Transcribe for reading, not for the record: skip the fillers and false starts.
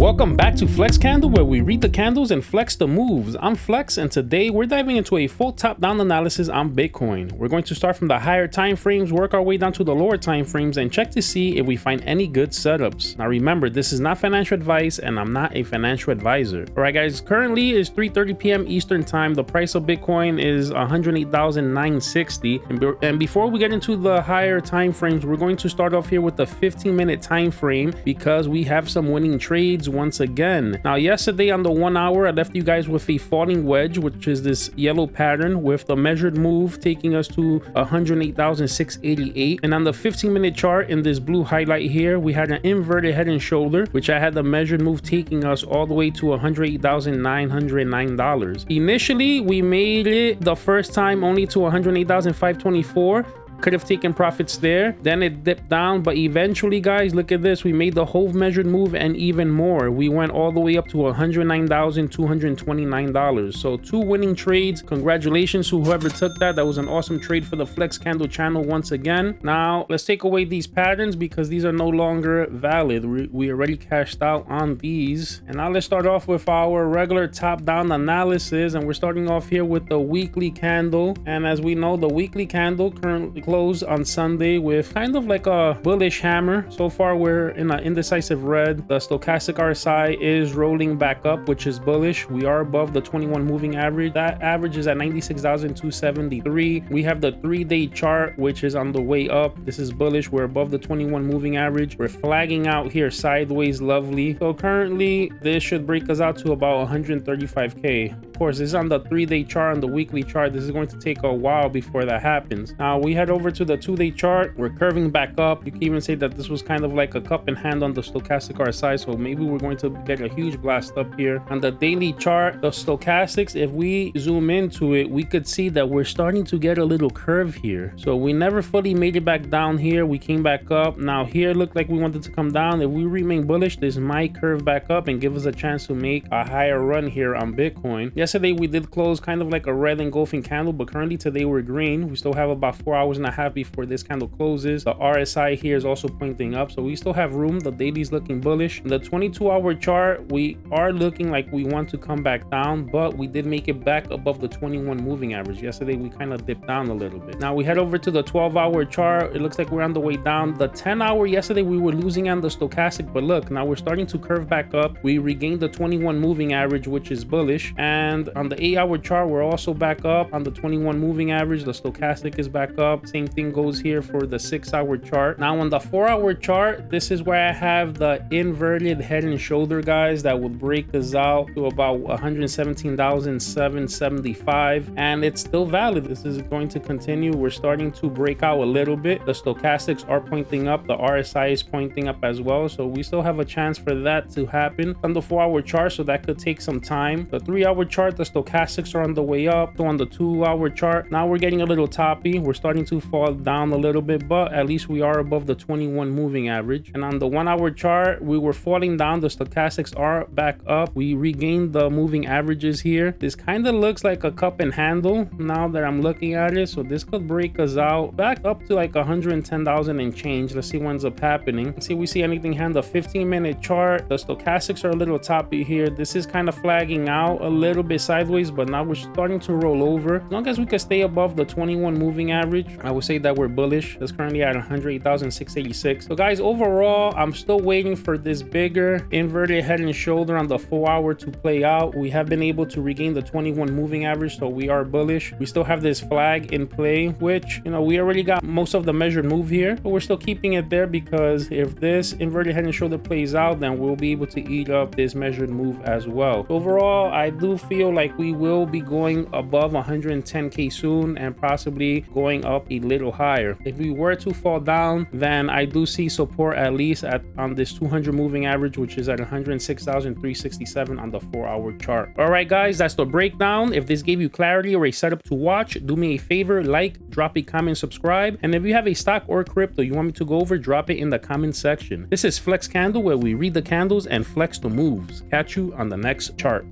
Welcome back to FlexCandle, where we read the candles and flex the moves. I'm Flex, and today we're diving into a full top-down analysis on Bitcoin. We're going to start from the higher time frames, work our way down to the lower time frames, and check to see if we find any good setups. Now remember, this is not financial advice, and I'm not a financial advisor. All right, guys, currently it's 3:30 p.m. Eastern time. The price of Bitcoin is $108,960. And before we get into the higher time frames, we're going to start off here with the 15-minute time frame because we have some winning trades once again. Now yesterday on the 1 hour, I left you guys with a falling wedge, which is this yellow pattern with the measured move taking us to 108,688. And on the 15-minute chart in this blue highlight here, we had an inverted head and shoulder, which I had the measured move taking us all the way to $108,909. Initially, we made it the first time only to 108,524. Could have taken profits there, then it dipped down, but eventually, guys, look at this, we made the whole measured move and even more. We went all the way up to $109,229. So 2 winning trades. Congratulations to whoever took that. That was an awesome trade for the FlexCandle channel once again. Now let's take away these patterns because these are no longer valid. We already cashed out on these. And now let's start off with our regular top-down analysis, and we're starting off here with the weekly candle. And as we know, the weekly candle currently closed on Sunday with kind of like a bullish hammer. So far we're in an indecisive red. The stochastic RSI is rolling back up, which is bullish. We are above the 21 moving average. That average is at 96,273. We have the 3-day chart, which is on the way up. This is bullish. We're above the 21 moving average. We're flagging out here sideways, lovely. So currently this should break us out to about 135k. Of course, this is on the 3-day chart. On the weekly chart, this is going to take a while before that happens. Now we head over to the 2-day chart. We're curving back up. You can even say that this was kind of like a cup in hand on the stochastic RSI, so maybe we're going to get a huge blast up here. On the daily chart, the stochastics, if we zoom into it, we could see that we're starting to get a little curve here. So we never fully made it back down here. We came back up. Now here looked like we wanted to come down. If we remain bullish, this might curve back up and give us a chance to make a higher run here on Bitcoin. Yesterday we did close kind of like a red engulfing candle, but currently today we're green. We still have about 4 hours and a half before this candle closes. The RSI here is also pointing up, so we still have room. The daily's looking bullish. In the 22-hour chart, we are looking like we want to come back down, but we did make it back above the 21 moving average. Yesterday we kind of dipped down a little bit. Now we head over to the 12-hour chart. It looks like we're on the way down. The 10-hour, yesterday we were losing on the stochastic, but look, now we're starting to curve back up. We regained the 21 moving average, which is bullish. And on the 8-hour chart, we're also back up on the 21 moving average. The stochastic is back up. Same thing goes here for the 6-hour chart. Now on the 4-hour chart, this is where I have the inverted head and shoulder, guys, that will break us out to about 117,775, and it's still valid. This is going to continue. We're starting to break out a little bit. The stochastics are pointing up. The RSI is pointing up as well, so we still have a chance for that to happen on the 4-hour chart, so that could take some time. The 3-hour chart, the stochastics are on the way up. So on the 2-hour chart, now we're getting a little toppy. We're starting to fall down a little bit, but at least we are above the 21 moving average. And on the 1-hour chart, we were falling down. The stochastics are back up. We regained the moving averages here. This kind of looks like a cup and handle now that I'm looking at it, so this could break us out back up to like 110,000 and change. Let's see what ends up happening. Let's see if we see anything here on the 15-minute chart. The stochastics are a little toppy here. This is kind of flagging out a little bit sideways, but now we're starting to roll over. As long as we can stay above the 21 moving average, I would say that we're bullish. That's currently at 108,686. So guys, overall, I'm still waiting for this bigger inverted head and shoulder on the 4-hour to play out. We have been able to regain the 21 moving average, so we are bullish. We still have this flag in play, which, you know, we already got most of the measured move here, but we're still keeping it there because if this inverted head and shoulder plays out, then we'll be able to eat up this measured move as well. Overall, I do feel like we will be going above 110k soon and possibly going up a little higher. If we were to fall down, then I do see support at least on this 200 moving average, which is at 106,367 on the 4-hour chart. All right, guys, that's the breakdown. If this gave you clarity or a setup to watch, do me a favor, like, drop a comment, subscribe. And if you have a stock or crypto you want me to go over, drop it in the comment section. This is FlexCandle, where we read the candles and flex the moves. Catch you on the next chart.